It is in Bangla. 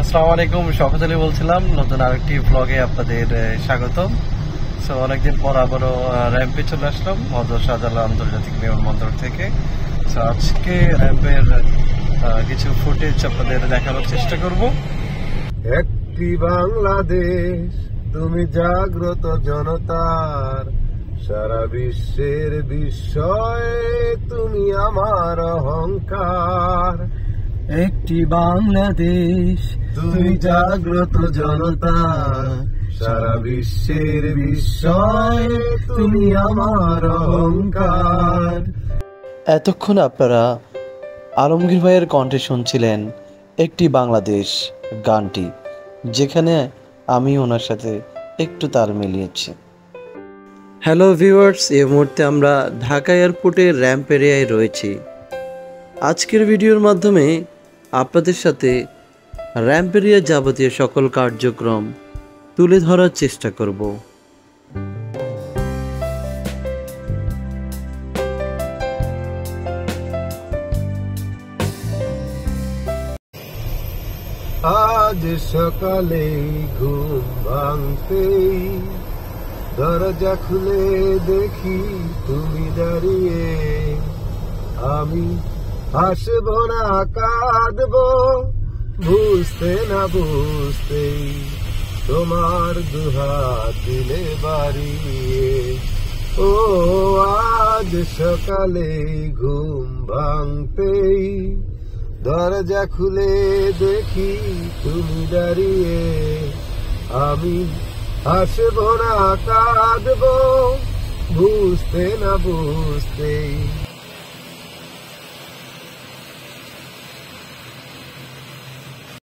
আসসালামু আলাইকুম, শওকত আলী বলছিলাম। নতুন আরেকটি ব্লগে আপনাদের স্বাগতম। সো অনেকদিন পর আবারও র্যাম্পে চলে আসলাম হযরত শাহজালাল আন্তর্জাতিক বিমানবন্দর থেকে। সো আজকে র্যাম্পের কিছু ফুটেজ আপনাদের দেখানোর চেষ্টা করব। একটি বাংলাদেশ, তুমি জাগ্রত জনতার, সারা বিশ্বের বিস্ময়ে তুমি আমার অহংকার। একটি বাংলাদেশ, তুমি জাগ্রত জনতার, সারা বিশ্বের বিস্ময়ে তুমি আমার অহংকার। এতক্ষণ আপনারা আলমগীর ভাইয়ের কণ্ঠে শুনছিলেন একটি বাংলাদেশ গানটি, যেখানে আমি ওনার সাথে একটু তাল মিলিয়েছি। হ্যালো ভিউয়ার্স, এই মুহূর্তে আমরা ঢাকা এয়ারপোর্টের র্যাম্প এরিয়ায় রয়েছি। আজকের ভিডিওর মাধ্যমে আপনাদের সাথে র্যাম্প এরিয়ার যাবতীয় সকল কার্যক্রম তুলে ধরার চেষ্টা করব। আজ সকালে ঘুম ভাঙতেই দরজা খুলে দেখি তুমি দাঁড়িয়ে। আমি হাসবো না কাঁদবো বুঝতে না বুঝতেই তোমার দুহাত দিলে বাড়িয়ে। ও আজ সকালে ঘুম ভাঙতেই দরজা খুলে দেখি তুমি দাঁড়িয়ে। আমি হাসবো না কাঁদবো বুঝতে না বুঝতেই